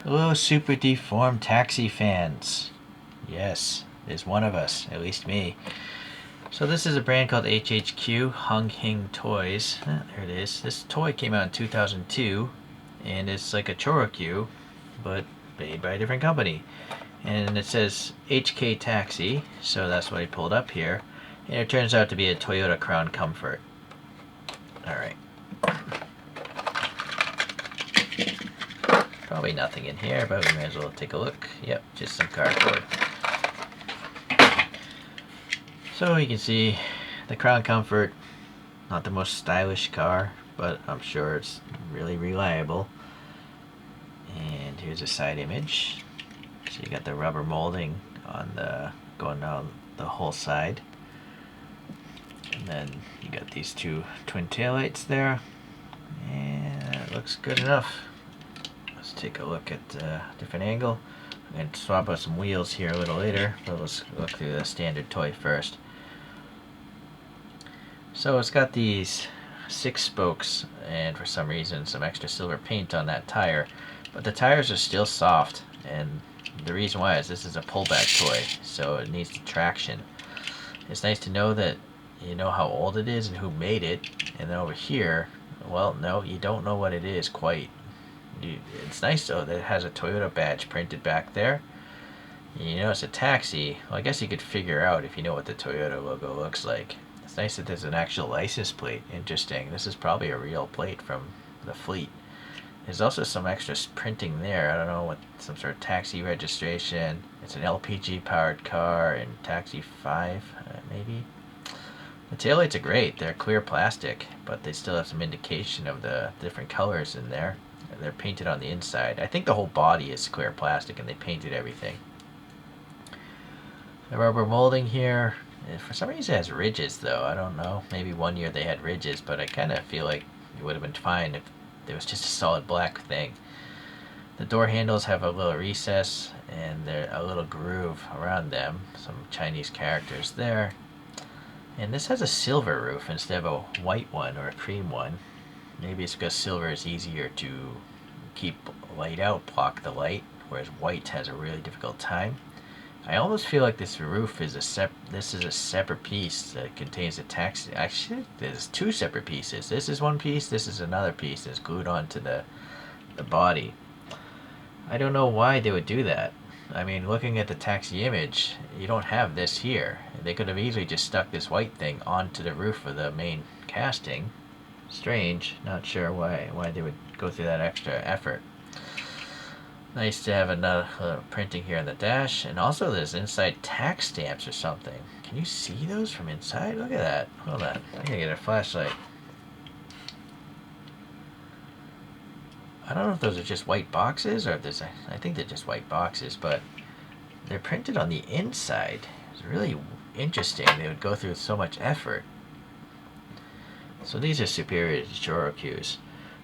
Hello, super deformed taxi fans. Yes, there's one of us, at least me. So this is a brand called HHQ Hung Hing Toys. There it is. This toy came out in 2002, and it's like a Chorokyu, but made by a different company. And it says HK Taxi, so that's what I pulled up here. And it turns out to be a Toyota Crown Comfort. Alright. Probably nothing in here, but we may as well take a look. Yep, just some cardboard. So you can see the Crown Comfort, not the most stylish car, but I'm sure it's really reliable. And here's a side image. So you got the rubber molding on the going down the whole side. And then you got these two twin taillights there. And it looks good enough. Let's take a look at a different angle. I'm going to swap out some wheels here a little later, but let's look through the standard toy first. So it's got these 6 spokes and for some reason some extra silver paint on that tire, but the tires are still soft, and the reason why is this is a pullback toy, so it needs traction. It's nice to know that you know how old it is and who made it, and then over here, well, no, you don't know what it is quite. It's nice though that it has a Toyota badge printed back there. You know it's a taxi. Well, I guess you could figure out if you know what the Toyota logo looks like. It's nice that there's an actual license plate. Interesting. This is probably a real plate from the fleet. There's also some extra printing there. I don't know what, some sort of taxi registration. It's an LPG powered car and taxi 5, maybe. The taillights are great. They're clear plastic, but they still have some indication of the different colors in there. They're painted on the inside. I think the whole body is clear plastic and they painted everything. The rubber molding here, for some reason it has ridges though. I don't know. Maybe one year they had ridges, but I kind of feel like it would have been fine if there was just a solid black thing. The door handles have a little recess and there's a little groove around them. Some Chinese characters there. And this has a silver roof instead of a white one or a cream one. Maybe it's because silver is easier to keep light out, block the light, whereas white has a really difficult time. I almost feel like this roof is this is a separate piece that contains a taxi. Actually, there's 2 separate pieces. This is one piece, this is another piece that's glued onto the body. I don't know why they would do that. I mean, looking at the taxi image, you don't have this here. They could have easily just stuck this white thing onto the roof of the main casting. Strange. Not sure why they would go through that extra effort. Nice to have another printing here on the dash, and also there's inside tax stamps or something. Can you see those from inside? Look at that. Hold on. I'm gonna get a flashlight. I don't know if those are just white boxes or if there's I think they're just white boxes, but they're printed on the inside. It's really interesting. They would go through so much effort. So these are superior to Chorokyus.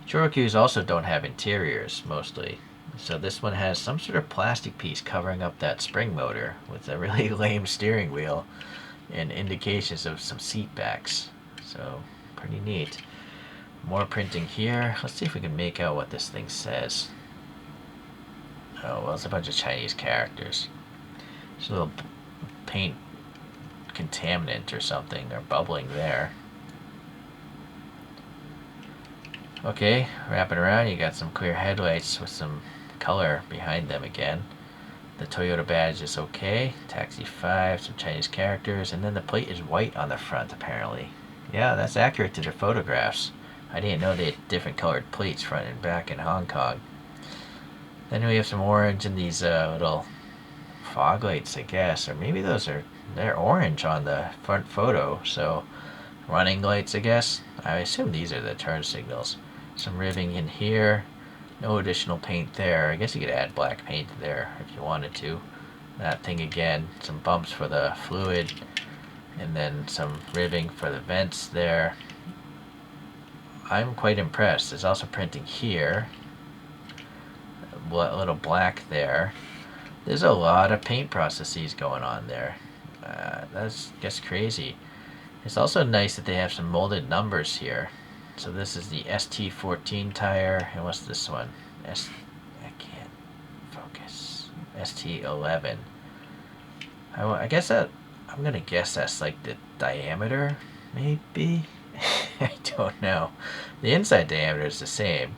Chorokyus also don't have interiors, mostly. So this one has some sort of plastic piece covering up that spring motor with a really lame steering wheel and indications of some seat backs. So pretty neat. More printing here. Let's see if we can make out what this thing says. Oh, well, it's a bunch of Chinese characters. There's a little paint contaminant or something, or bubbling there. Okay, wrapping around, you got some clear headlights with some color behind them again. The Toyota badge is okay. Taxi 5, some Chinese characters, and then the plate is white on the front, apparently. Yeah, that's accurate to the photographs. I didn't know they had different colored plates front and back in Hong Kong. Then we have some orange and these little fog lights, I guess, or maybe they're orange on the front photo, so running lights, I guess. I assume these are the turn signals. Some ribbing in here. No additional paint there. I guess you could add black paint there if you wanted to. That thing again, some bumps for the fluid, and then some ribbing for the vents there. I'm quite impressed. There's also printing here. A little black there. There's a lot of paint processes going on there. That's just crazy. It's also nice that they have some molded numbers here. So this is the ST14 tire, and what's this one? I can't. ST11. I guess that, I'm gonna guess that's like the diameter, maybe? I don't know. The inside diameter is the same.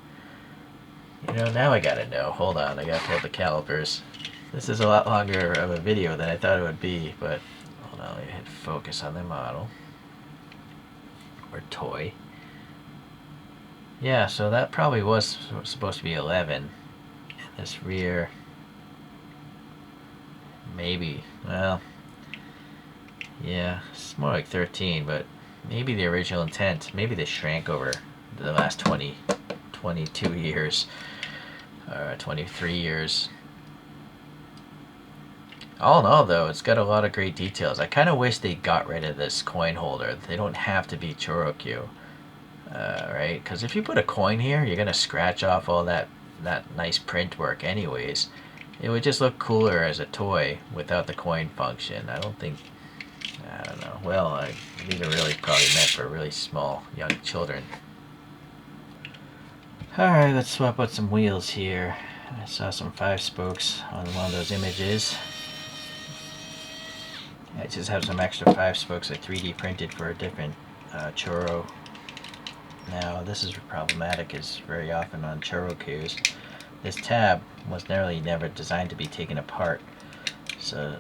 You know, now I gotta know. Hold on, I gotta pull up the calipers. This is a lot longer of a video than I thought it would be, but hold on, let me hit focus on the model. Or toy. Yeah, so that probably was supposed to be 11. And this rear, maybe, well, yeah, it's more like 13, but maybe the original intent, maybe they shrank over the last 22 years, 23 years. All in all, though, it's got a lot of great details. I kind of wish they got rid of this coin holder. They don't have to be Chorokyu, right? Because if you put a coin here, you're gonna scratch off all that nice print work anyways. It would just look cooler as a toy without the coin function. I don't know. Well, these are really probably meant for really small young children. Alright, let's swap out some wheels here. I saw some 5 spokes on one of those images. I just have some extra 5 spokes I 3D printed for a different Choro. Now, this is problematic, as very often on Chorokyus, this tab was never designed to be taken apart. So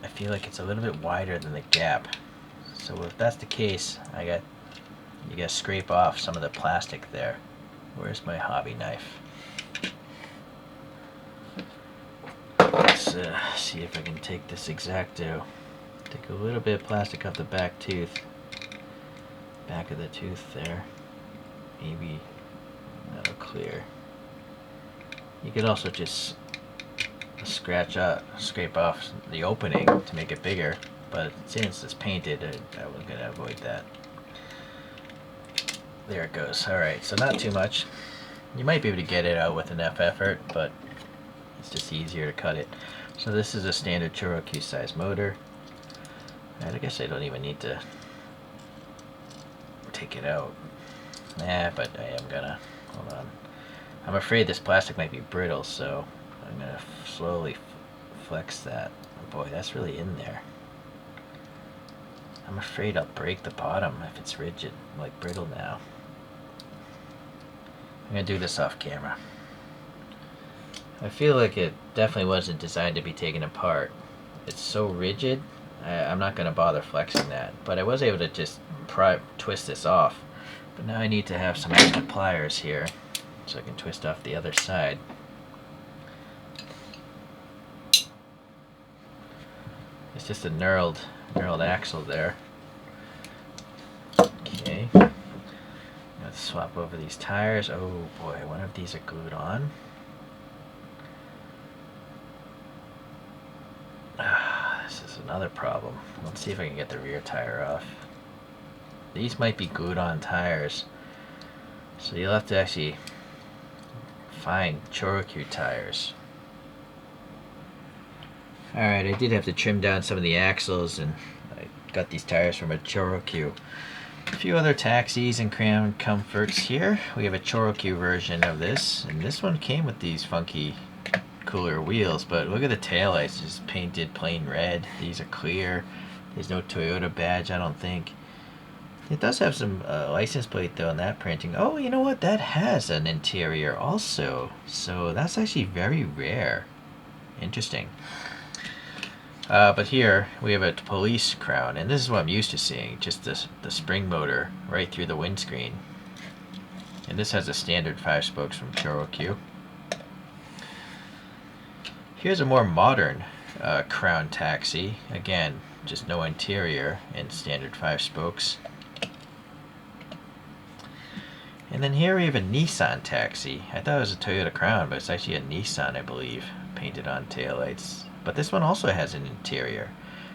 I feel like it's a little bit wider than the gap. So if that's the case, you gotta scrape off some of the plastic there. Where's my hobby knife? Let's see if I can take this X-Acto. Take a little bit of plastic off the back of the tooth there. Maybe that'll clear. You could also just scrape off the opening to make it bigger, but since it's painted, I was going to avoid that. There it goes. Alright, so not too much. You might be able to get it out with enough effort, but it's just easier to cut it. So this is a standard Chorokyu size motor. And I guess I don't even need to take it out. Nah, but I am gonna. Hold on. I'm afraid this plastic might be brittle, so I'm gonna slowly flex that. Oh boy, that's really in there. I'm afraid I'll break the bottom if it's rigid, like brittle now. I'm gonna do this off camera. I feel like it definitely wasn't designed to be taken apart. It's so rigid, I'm not gonna bother flexing that. But I was able to just twist this off. But now I need to have some extra pliers here, so I can twist off the other side. It's just a knurled axle there. Okay. Let's swap over these tires. Oh boy, one of these are glued on. This is another problem. Let's see if I can get the rear tire off. These might be glued on tires, so you'll have to actually find Chorokyu tires. Alright, I did have to trim down some of the axles, and I got these tires from a Chorokyu. A few other taxis and Crown Comforts here. We have a Chorokyu version of this, and this one came with these funky, cooler wheels, but look at the taillights, just painted plain red. These are clear. There's no Toyota badge, I don't think. It does have some license plate though in that printing. Oh, you know what? That has an interior also. So that's actually very rare. Interesting. But here we have a police crown, and this is what I'm used to seeing. Just the spring motor right through the windscreen. And this has a standard 5 spokes from Chorokyu. Here's a more modern crown taxi. Again, just no interior and standard 5 spokes. And then here we have a Nissan taxi. I thought it was a Toyota Crown, but it's actually a Nissan, I believe, painted on taillights. But this one also has an interior.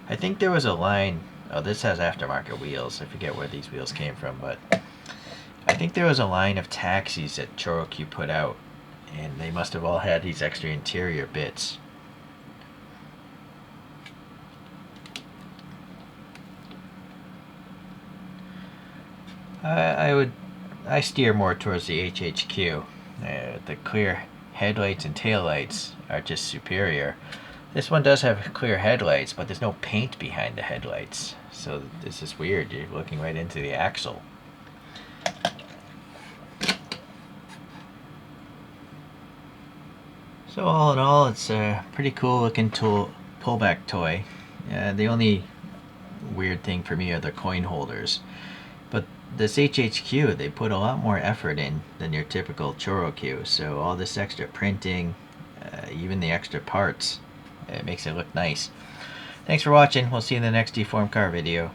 I think there was a line, oh, this has aftermarket wheels. I forget where these wheels came from, but I think there was a line of taxis that Chorokyu put out, and they must have all had these extra interior bits. I steer more towards the HHQ. The clear headlights and taillights are just superior. This one does have clear headlights, but there's no paint behind the headlights. So this is weird. You're looking right into the axle. So all in all, it's a pretty cool looking pullback toy. The only weird thing for me are the coin holders. But this HHQ, they put a lot more effort in than your typical Chorro-Q. So all this extra printing, even the extra parts, it makes it look nice. Thanks for watching. We'll see you in the next deformed car video.